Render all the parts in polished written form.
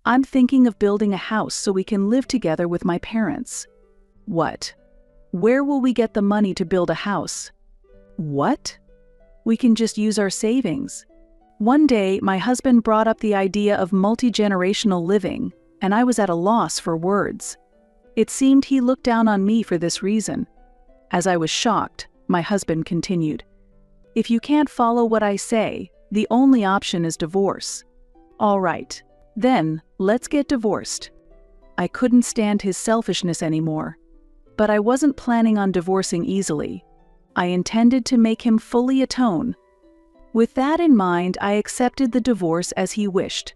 I'm thinking of building a house so we can live together with my parents. What? Where will we get the money to build a house? What? We can just use our savings. One day, my husband brought up the idea of multi-generational living, and I was at a loss for words. It seemed he looked down on me for this reason. As I was shocked, my husband continued, "If you can't follow what I say, the only option is divorce." All right, then, let's get divorced. I couldn't stand his selfishness anymore. But I wasn't planning on divorcing easily. I intended to make him fully atone. With that in mind, I accepted the divorce as he wished.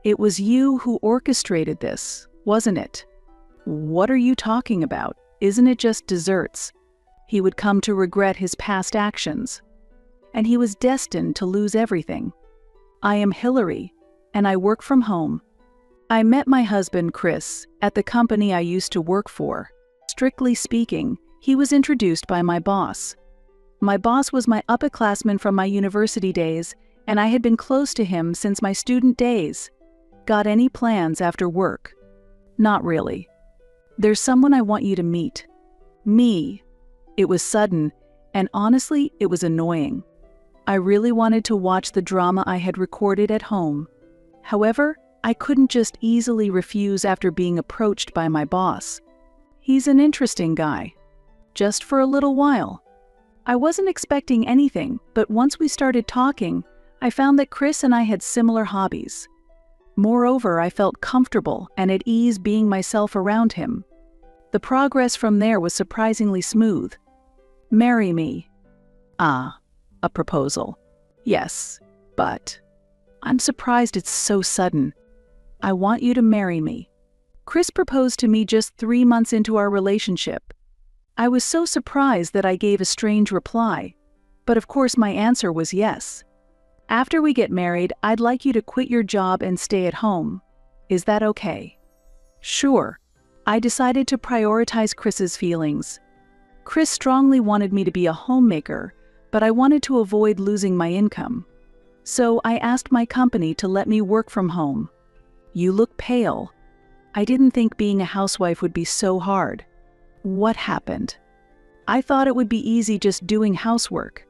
It was you who orchestrated this, wasn't it? What are you talking about? Isn't it just desserts? He would come to regret his past actions. And he was destined to lose everything. I am Hillary, and I work from home. I met my husband, Chris, at the company I used to work for. Strictly speaking, he was introduced by my boss. My boss was my upperclassman from my university days, and I had been close to him since my student days. Got any plans after work? Not really. There's someone I want you to meet. Me. It was sudden, and honestly, it was annoying. I really wanted to watch the drama I had recorded at home. However, I couldn't just easily refuse after being approached by my boss. He's an interesting guy. Just for a little while. I wasn't expecting anything, but once we started talking, I found that Chris and I had similar hobbies. Moreover, I felt comfortable and at ease being myself around him. The progress from there was surprisingly smooth. Marry me. Ah, a proposal. Yes, but I'm surprised it's so sudden. I want you to marry me. Chris proposed to me just 3 months into our relationship. I was so surprised that I gave a strange reply, but of course my answer was yes. After we get married, I'd like you to quit your job and stay at home. Is that okay? Sure. I decided to prioritize Chris's feelings. Chris strongly wanted me to be a homemaker, but I wanted to avoid losing my income. So I asked my company to let me work from home. You look pale. I didn't think being a housewife would be so hard. What happened? I thought it would be easy just doing housework.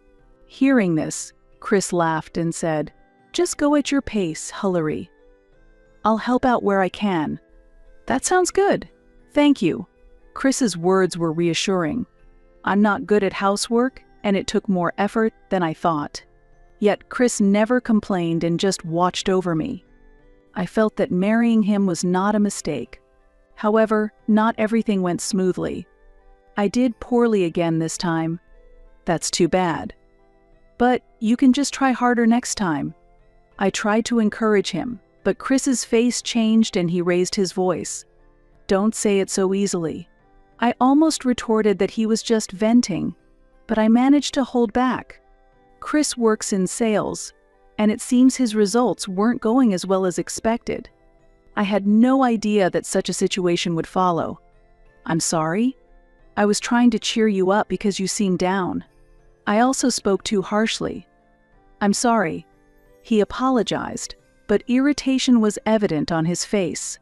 Hearing this, Chris laughed and said, "Just go at your pace, Hillary. I'll help out where I can." That sounds good. Thank you. Chris's words were reassuring. I'm not good at housework, and it took more effort than I thought. Yet Chris never complained and just watched over me. I felt that marrying him was not a mistake. However, not everything went smoothly. I did poorly again this time. That's too bad. But you can just try harder next time. I tried to encourage him, but Chris's face changed and he raised his voice. Don't say it so easily. I almost retorted that he was just venting, but I managed to hold back. Chris works in sales, and it seems his results weren't going as well as expected. I had no idea that such a situation would follow. I'm sorry. I was trying to cheer you up because you seemed down. I also spoke too harshly. I'm sorry. He apologized, but irritation was evident on his face.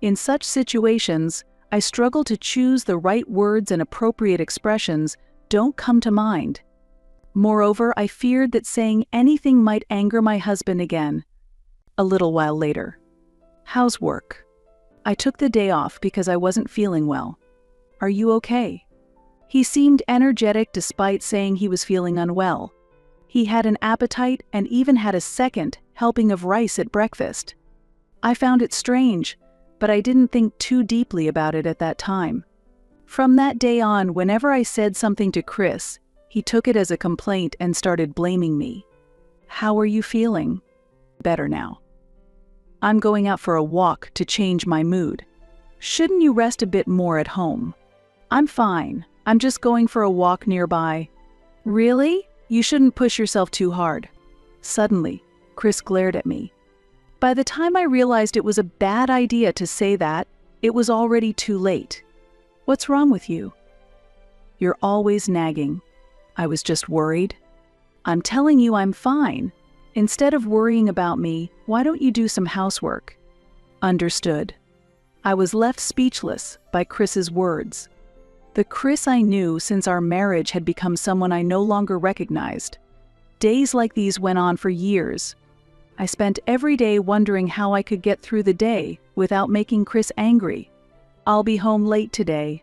In such situations, I struggle to choose the right words, and appropriate expressions don't come to mind. Moreover, I feared that saying anything might anger my husband again. A little while later. How's work? I took the day off because I wasn't feeling well. Are you okay? He seemed energetic despite saying he was feeling unwell. He had an appetite and even had a second helping of rice at breakfast. I found it strange, but I didn't think too deeply about it at that time. From that day on, whenever I said something to Chris, he took it as a complaint and started blaming me. How are you feeling? Better now. I'm going out for a walk to change my mood. Shouldn't you rest a bit more at home? I'm fine. I'm just going for a walk nearby. Really? You shouldn't push yourself too hard. Suddenly, Chris glared at me. By the time I realized it was a bad idea to say that, it was already too late. What's wrong with you? You're always nagging. I was just worried. I'm telling you I'm fine. Instead of worrying about me, why don't you do some housework? Understood. I was left speechless by Chris's words. The Chris I knew since our marriage had become someone I no longer recognized. Days like these went on for years. I spent every day wondering how I could get through the day without making Chris angry. I'll be home late today.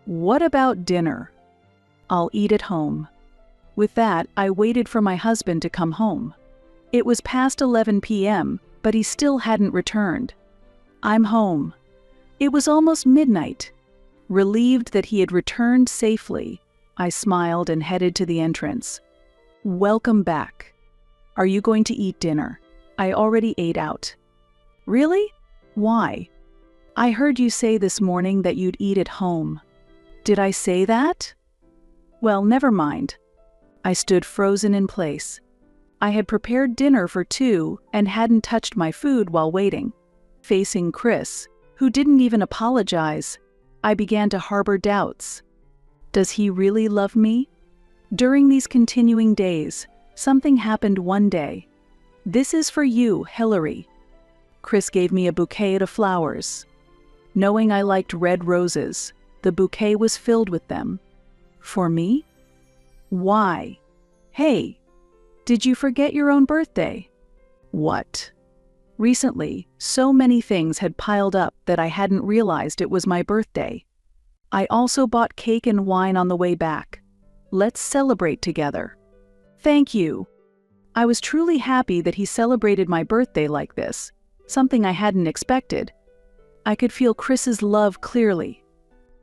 What about dinner? I'll eat at home. With that, I waited for my husband to come home. It was past 11 p.m., but he still hadn't returned. I'm home. It was almost midnight. Relieved that he had returned safely, I smiled and headed to the entrance. Welcome back. Are you going to eat dinner? I already ate out. Really? Why? I heard you say this morning that you'd eat at home. Did I say that? Well, never mind. I stood frozen in place. I had prepared dinner for two and hadn't touched my food while waiting. Facing Chris, who didn't even apologize, I began to harbor doubts. Does he really love me? During these continuing days, something happened one day. This is for you, Hillary. Chris gave me a bouquet of flowers. Knowing I liked red roses, the bouquet was filled with them. For me? Why? Hey, did you forget your own birthday? What? Recently, so many things had piled up that I hadn't realized it was my birthday. I also bought cake and wine on the way back. Let's celebrate together. Thank you. I was truly happy that he celebrated my birthday like this, something I hadn't expected. I could feel Chris's love clearly.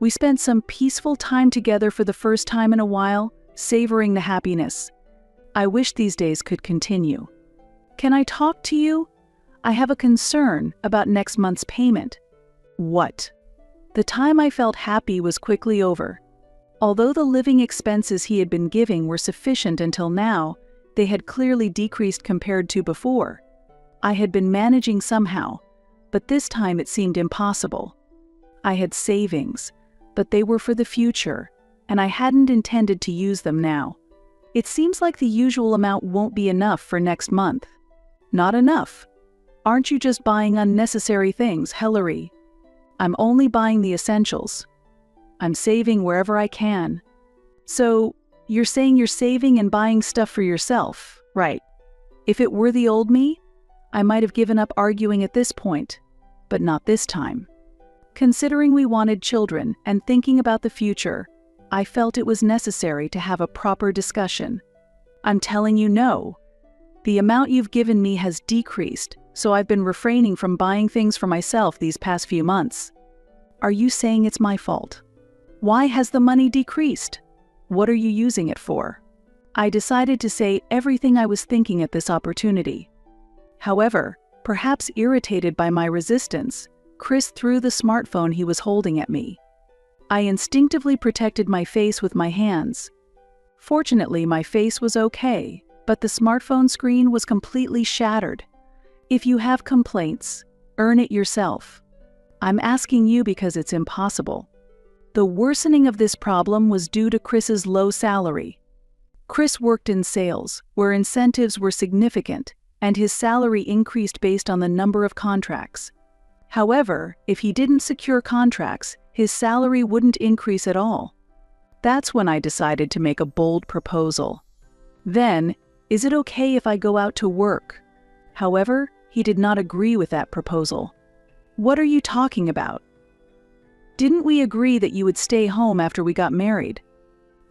We spent some peaceful time together for the first time in a while, savoring the happiness. I wish these days could continue. Can I talk to you? I have a concern about next month's payment. What? The time I felt happy was quickly over. Although the living expenses he had been giving were sufficient until now, they had clearly decreased compared to before. I had been managing somehow, but this time it seemed impossible. I had savings, but they were for the future, and I hadn't intended to use them now. It seems like the usual amount won't be enough for next month. Not enough. Aren't you just buying unnecessary things, Hillary? I'm only buying the essentials. I'm saving wherever I can. So, you're saying you're saving and buying stuff for yourself, right? If it were the old me, I might have given up arguing at this point, but not this time. Considering we wanted children and thinking about the future, I felt it was necessary to have a proper discussion. I'm telling you no. The amount you've given me has decreased, so I've been refraining from buying things for myself these past few months. Are you saying it's my fault? Why has the money decreased? What are you using it for? I decided to say everything I was thinking at this opportunity. However, perhaps irritated by my resistance, Chris threw the smartphone he was holding at me. I instinctively protected my face with my hands. Fortunately, my face was okay, but the smartphone screen was completely shattered. If you have complaints, earn it yourself. I'm asking you because it's impossible. The worsening of this problem was due to Chris's low salary. Chris worked in sales, where incentives were significant, and his salary increased based on the number of contracts. However, if he didn't secure contracts, his salary wouldn't increase at all. That's when I decided to make a bold proposal. Then, is it okay if I go out to work? However, he did not agree with that proposal. What are you talking about? Didn't we agree that you would stay home after we got married?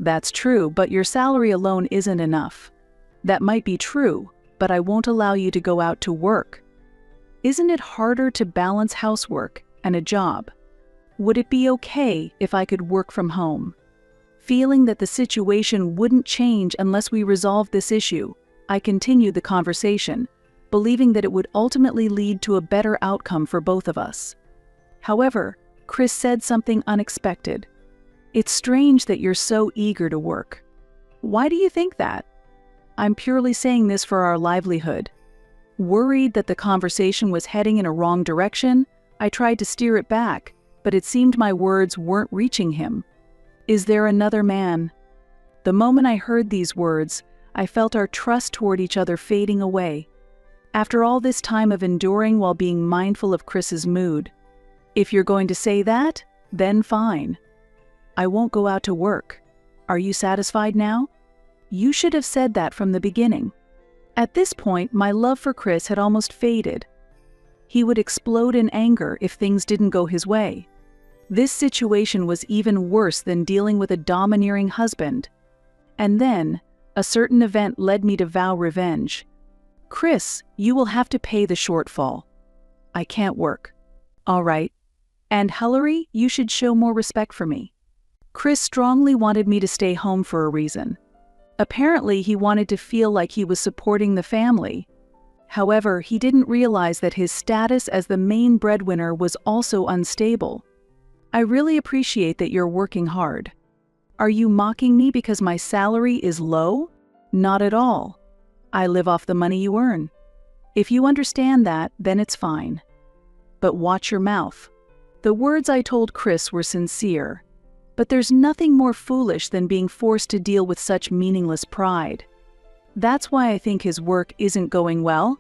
That's true, but your salary alone isn't enough. That might be true, but I won't allow you to go out to work. Isn't it harder to balance housework and a job? Would it be okay if I could work from home? Feeling that the situation wouldn't change unless we resolved this issue, I continued the conversation, believing that it would ultimately lead to a better outcome for both of us. However, Chris said something unexpected. It's strange that you're so eager to work. Why do you think that? I'm purely saying this for our livelihood. Worried that the conversation was heading in a wrong direction, I tried to steer it back, but it seemed my words weren't reaching him. Is there another man? The moment I heard these words, I felt our trust toward each other fading away. After all this time of enduring while being mindful of Chris's mood, if you're going to say that, then fine. I won't go out to work. Are you satisfied now? You should have said that from the beginning. At this point, my love for Chris had almost faded. He would explode in anger if things didn't go his way. This situation was even worse than dealing with a domineering husband. And then, a certain event led me to vow revenge. Chris, you will have to pay the shortfall. I can't work. All right. And Hilary, you should show more respect for me. Chris strongly wanted me to stay home for a reason. Apparently, he wanted to feel like he was supporting the family. However, he didn't realize that his status as the main breadwinner was also unstable. I really appreciate that you're working hard. Are you mocking me because my salary is low? Not at all. I live off the money you earn. If you understand that, then it's fine. But watch your mouth. The words I told Chris were sincere. But there's nothing more foolish than being forced to deal with such meaningless pride. That's why I think his work isn't going well.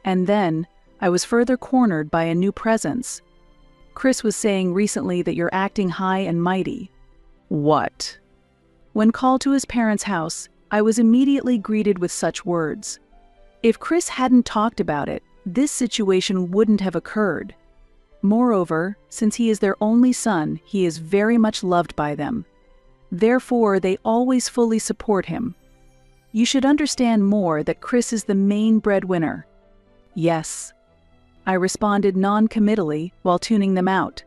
And then, I was further cornered by a new presence. Chris was saying recently that you're acting high and mighty. What? When called to his parents' house, I was immediately greeted with such words. If Chris hadn't talked about it, this situation wouldn't have occurred. Moreover, since he is their only son, he is very much loved by them. Therefore, they always fully support him. You should understand more that Chris is the main breadwinner. Yes. I responded non-committally while tuning them out.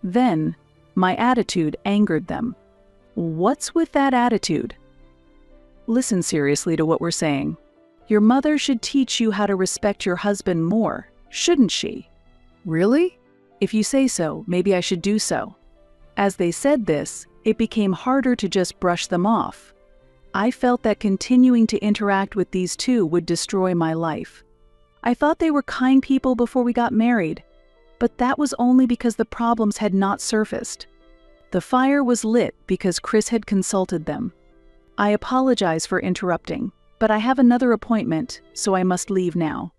Then, my attitude angered them. What's with that attitude? Listen seriously to what we're saying. Your mother should teach you how to respect your husband more, shouldn't she? Really? If you say so, maybe I should do so. As they said this, it became harder to just brush them off. I felt that continuing to interact with these two would destroy my life. I thought they were kind people before we got married, but that was only because the problems had not surfaced. The fire was lit because Chris had consulted them. I apologize for interrupting, but I have another appointment, so I must leave now.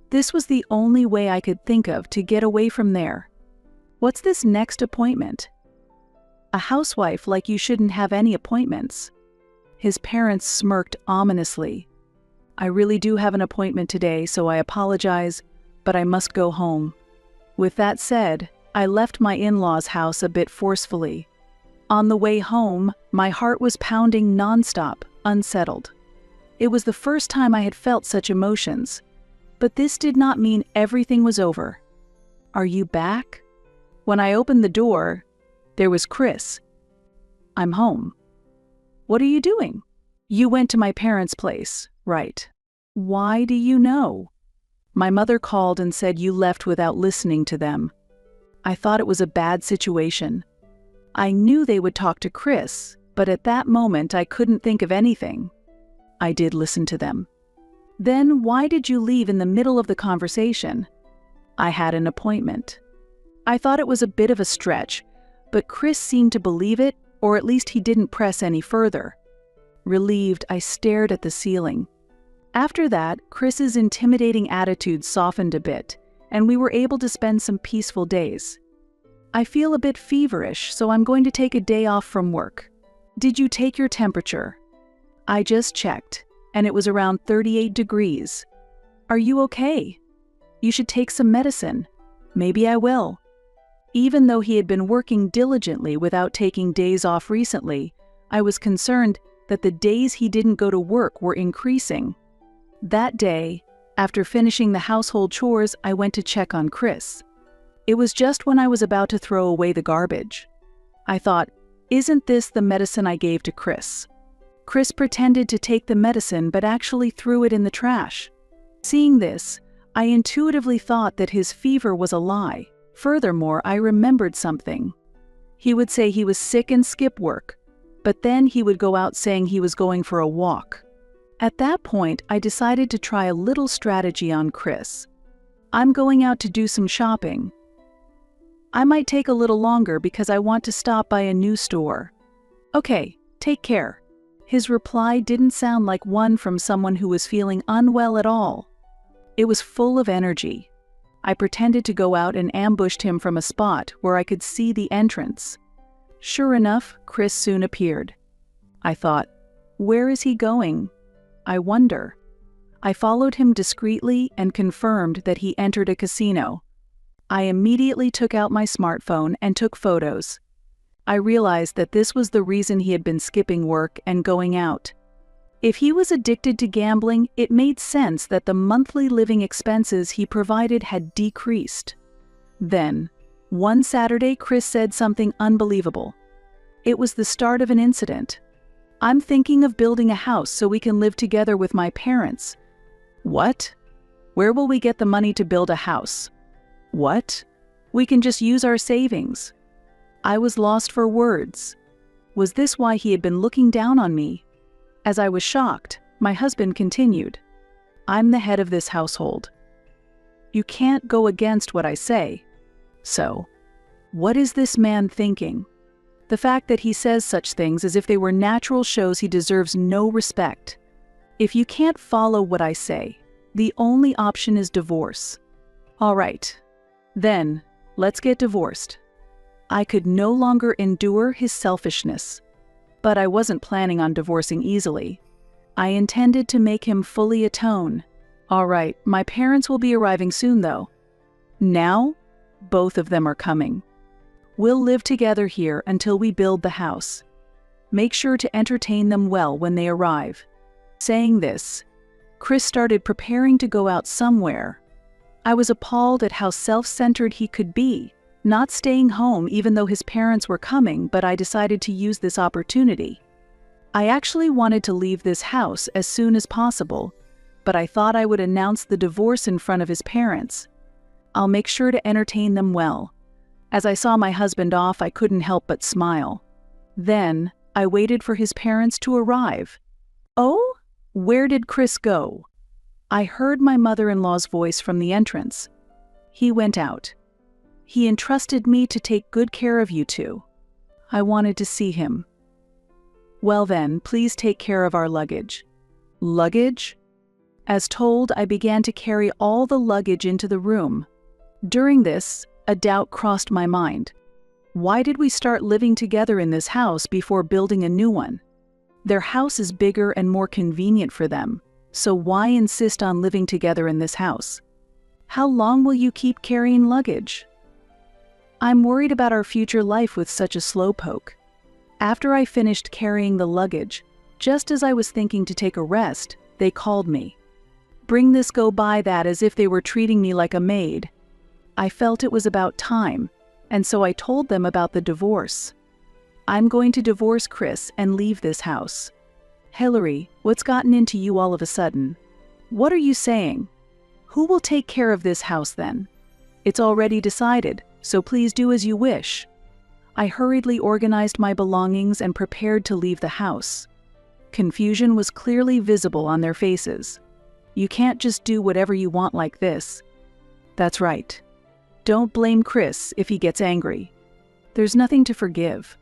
This was the only way I could think of to get away from there. What's this next appointment? A housewife like you shouldn't have any appointments. His parents smirked ominously. I really do have an appointment today, so I apologize, but I must go home. With that said, I left my in-laws' house a bit forcefully. On the way home, my heart was pounding nonstop, unsettled. It was the first time I had felt such emotions. But this did not mean everything was over. Are you back? When I opened the door, there was Chris. I'm home. What are you doing? You went to my parents' place, right? Why do you know? My mother called and said you left without listening to them. I thought it was a bad situation. I knew they would talk to Chris, but at that moment I couldn't think of anything. I did listen to them. Then why did you leave in the middle of the conversation? I had an appointment. I thought it was a bit of a stretch, but Chris seemed to believe it, or at least he didn't press any further. Relieved, I stared at the ceiling. After that, Chris's intimidating attitude softened a bit, and we were able to spend some peaceful days. I feel a bit feverish, so I'm going to take a day off from work. Did you take your temperature? I just checked, and it was around 38 degrees. Are you okay? You should take some medicine. Maybe I will. Even though he had been working diligently without taking days off recently, I was concerned that the days he didn't go to work were increasing. That day, after finishing the household chores, I went to check on Chris. It was just when I was about to throw away the garbage. I thought, isn't this the medicine I gave to Chris? Chris pretended to take the medicine but actually threw it in the trash. Seeing this, I intuitively thought that his fever was a lie. Furthermore, I remembered something. He would say he was sick and skip work, but then he would go out saying he was going for a walk. At that point, I decided to try a little strategy on Chris. I'm going out to do some shopping. I might take a little longer because I want to stop by a new store. Okay, take care. His reply didn't sound like one from someone who was feeling unwell at all. It was full of energy. I pretended to go out and ambushed him from a spot where I could see the entrance. Sure enough, Chris soon appeared. I thought, where is he going? I wonder. I followed him discreetly and confirmed that he entered a casino. I immediately took out my smartphone and took photos. I realized that this was the reason he had been skipping work and going out. If he was addicted to gambling, it made sense that the monthly living expenses he provided had decreased. Then, one Saturday, Chris said something unbelievable. It was the start of an incident. "I'm thinking of building a house so we can live together with my parents." What? Where will we get the money to build a house? What? We can just use our savings. I was lost for words. Was this why he had been looking down on me? As I was shocked, my husband continued, "I'm the head of this household. You can't go against what I say." So, what is this man thinking? The fact that he says such things as if they were natural shows he deserves no respect. If you can't follow what I say, the only option is divorce. All right, then, let's get divorced. I could no longer endure his selfishness. But I wasn't planning on divorcing easily. I intended to make him fully atone. All right, my parents will be arriving soon though. Now, both of them are coming. We'll live together here until we build the house. Make sure to entertain them well when they arrive. Saying this, Chris started preparing to go out somewhere. I was appalled at how self-centered he could be, not staying home even though his parents were coming, but I decided to use this opportunity. I actually wanted to leave this house as soon as possible, but I thought I would announce the divorce in front of his parents. I'll make sure to entertain them well. As I saw my husband off, I couldn't help but smile. Then, I waited for his parents to arrive. Oh, where did Chris go? I heard my mother-in-law's voice from the entrance. He went out. He entrusted me to take good care of you two. I wanted to see him. Well then, please take care of our luggage. Luggage? As told, I began to carry all the luggage into the room. During this, a doubt crossed my mind. Why did we start living together in this house before building a new one? Their house is bigger and more convenient for them, so why insist on living together in this house? How long will you keep carrying luggage? I'm worried about our future life with such a slowpoke. After I finished carrying the luggage, just as I was thinking to take a rest, they called me. Bring this, go buy that, as if they were treating me like a maid. I felt it was about time, and so I told them about the divorce. I'm going to divorce Chris and leave this house. Hillary, what's gotten into you all of a sudden? What are you saying? Who will take care of this house then? It's already decided, so please do as you wish. I hurriedly organized my belongings and prepared to leave the house. Confusion was clearly visible on their faces. You can't just do whatever you want like this. That's right. Don't blame Chris if he gets angry. There's nothing to forgive.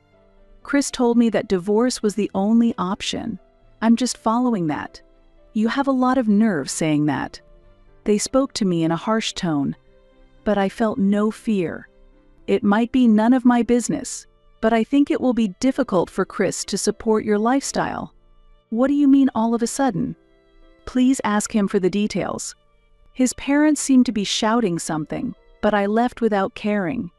Chris told me that divorce was the only option. I'm just following that. You have a lot of nerve saying that. They spoke to me in a harsh tone, but I felt no fear. It might be none of my business, but I think it will be difficult for Chris to support your lifestyle. What do you mean all of a sudden? Please ask him for the details. His parents seemed to be shouting something, but I left without caring.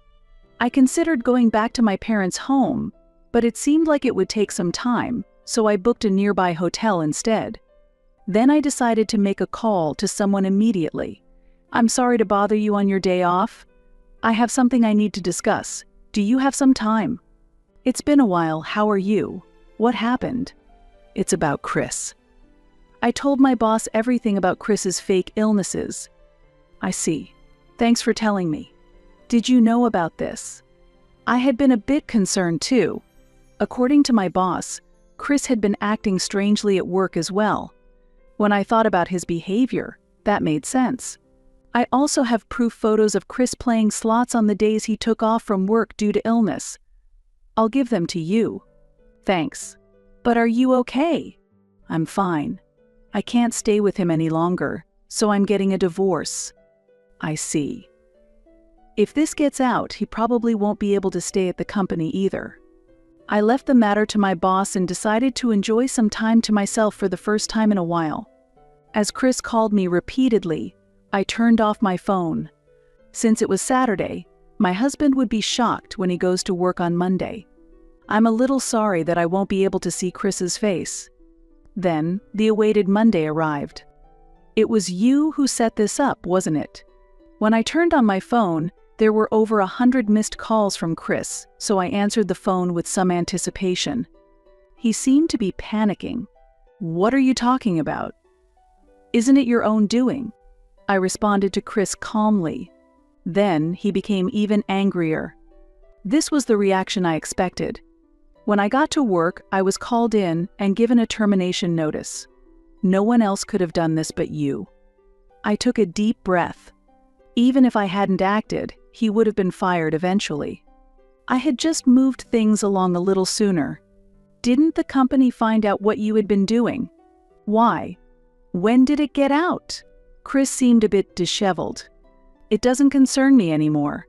I considered going back to my parents' home, but it seemed like it would take some time, so I booked a nearby hotel instead. Then I decided to make a call to someone immediately. I'm sorry to bother you on your day off. I have something I need to discuss. Do you have some time? It's been a while. How are you? What happened? It's about Chris. I told my boss everything about Chris's fake illnesses. I see. Thanks for telling me. Did you know about this? I had been a bit concerned too. According to my boss, Chris had been acting strangely at work as well. When I thought about his behavior, that made sense. I also have proof photos of Chris playing slots on the days he took off from work due to illness. I'll give them to you. Thanks. But are you okay? I'm fine. I can't stay with him any longer, so I'm getting a divorce. I see. If this gets out, he probably won't be able to stay at the company either. I left the matter to my boss and decided to enjoy some time to myself for the first time in a while. As Chris called me repeatedly, I turned off my phone. Since it was Saturday, my husband would be shocked when he goes to work on Monday. I'm a little sorry that I won't be able to see Chris's face. Then, the awaited Monday arrived. It was you who set this up, wasn't it? When I turned on my phone, there were over 100 missed calls from Chris, so I answered the phone with some anticipation. He seemed to be panicking. "What are you talking about?" "Isn't it your own doing?" I responded to Chris calmly. Then he became even angrier. This was the reaction I expected. When I got to work, I was called in and given a termination notice. No one else could have done this but you. I took a deep breath. Even if I hadn't acted, he would have been fired eventually. I had just moved things along a little sooner. Didn't the company find out what you had been doing? Why? When did it get out? Chris seemed a bit disheveled. "It doesn't concern me anymore."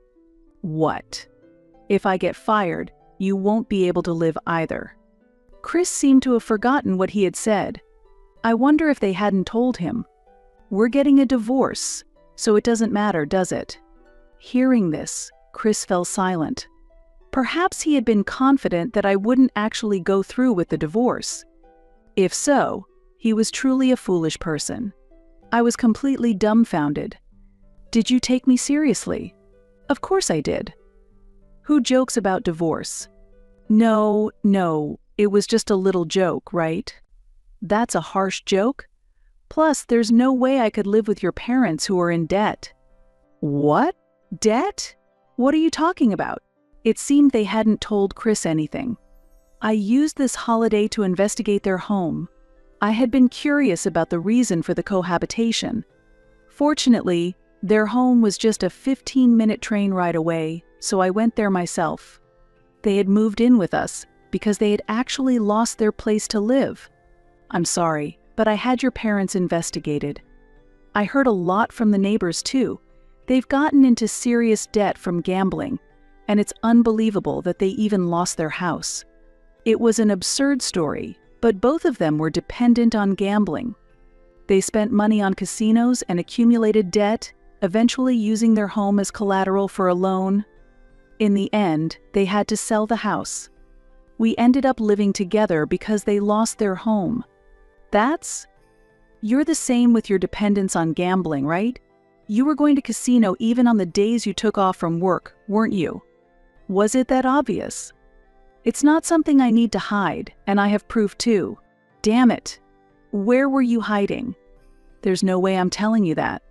"What?" "If I get fired, you won't be able to live either." Chris seemed to have forgotten what he had said. I wonder if they hadn't told him. "We're getting a divorce, so it doesn't matter, does it?" Hearing this, Chris fell silent. Perhaps he had been confident that I wouldn't actually go through with the divorce. If so, he was truly a foolish person. I was completely dumbfounded. "Did you take me seriously?" "Of course I did." Who jokes about divorce? No, it was just a little joke, right? That's a harsh joke? Plus, there's no way I could live with your parents who are in debt. What? Debt? What are you talking about? It seemed they hadn't told Chris anything. I used this holiday to investigate their home. I had been curious about the reason for the cohabitation. Fortunately, their home was just a 15-minute train ride away, so I went there myself. They had moved in with us because they had actually lost their place to live. I'm sorry, but I had your parents investigated. I heard a lot from the neighbors too. They've gotten into serious debt from gambling, and it's unbelievable that they even lost their house. It was an absurd story, but both of them were dependent on gambling. They spent money on casinos and accumulated debt, eventually using their home as collateral for a loan. In the end, they had to sell the house. We ended up living together because they lost their home. You're the same with your dependence on gambling, right? You were going to casino even on the days you took off from work, weren't you? Was it that obvious? It's not something I need to hide, and I have proof too. Damn it. Where were you hiding? There's no way I'm telling you that.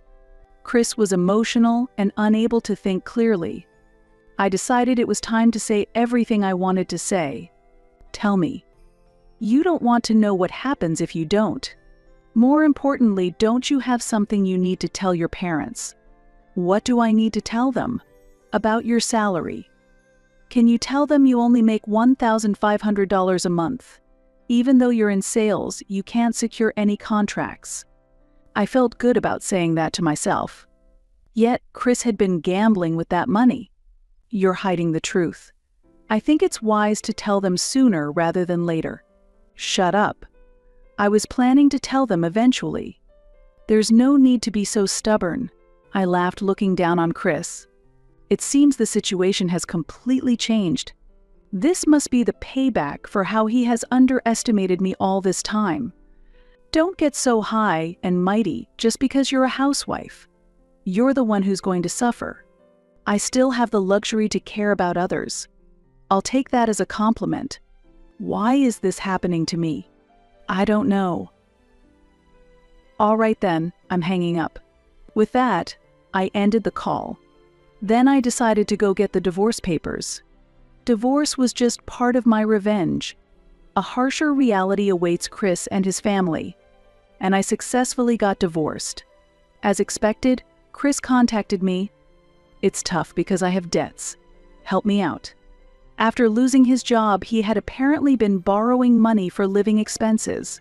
Chris was emotional and unable to think clearly. I decided it was time to say everything I wanted to say. Tell me. You don't want to know what happens if you don't. More importantly, don't you have something you need to tell your parents? What do I need to tell them? About your salary. Can you tell them you only make $1,500 a month? Even though you're in sales, you can't secure any contracts. I felt good about saying that to myself. Yet, Chris had been gambling with that money. You're hiding the truth. I think it's wise to tell them sooner rather than later. Shut up. I was planning to tell them eventually. There's no need to be so stubborn. I laughed, looking down on Chris. It seems the situation has completely changed. This must be the payback for how he has underestimated me all this time. Don't get so high and mighty just because you're a housewife. You're the one who's going to suffer. I still have the luxury to care about others. I'll take that as a compliment. Why is this happening to me? I don't know. All right then, I'm hanging up. With that, I ended the call. Then I decided to go get the divorce papers. Divorce was just part of my revenge. A harsher reality awaits Chris and his family, and I successfully got divorced. As expected, Chris contacted me. It's tough because I have debts. Help me out. After losing his job, he had apparently been borrowing money for living expenses.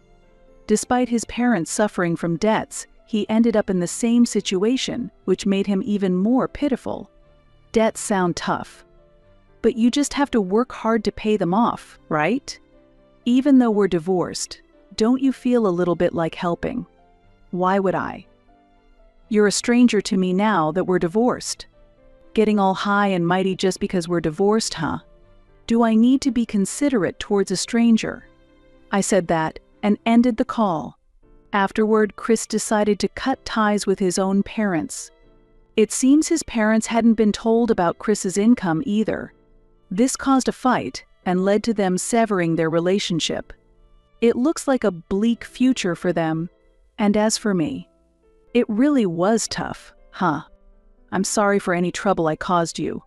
Despite his parents suffering from debts, he ended up in the same situation, which made him even more pitiful. Debts sound tough, but you just have to work hard to pay them off, right? Even though we're divorced, don't you feel a little bit like helping? Why would I? You're a stranger to me now that we're divorced. Getting all high and mighty just because we're divorced, huh? Do I need to be considerate towards a stranger? I said that and ended the call. Afterward, Chris decided to cut ties with his own parents. It seems his parents hadn't been told about Chris's income either. This caused a fight and led to them severing their relationship. It looks like a bleak future for them. And as for me, it really was tough, huh? I'm sorry for any trouble I caused you.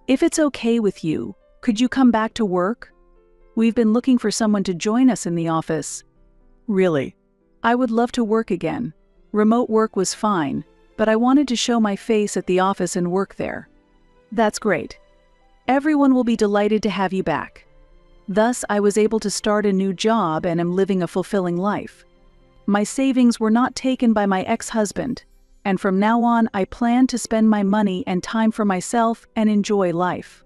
If it's okay with you, could you come back to work? We've been looking for someone to join us in the office. Really? I would love to work again. Remote work was fine, but I wanted to show my face at the office and work there. That's great. Everyone will be delighted to have you back. Thus, I was able to start a new job and am living a fulfilling life. My savings were not taken by my ex-husband, and from now on I plan to spend my money and time for myself and enjoy life.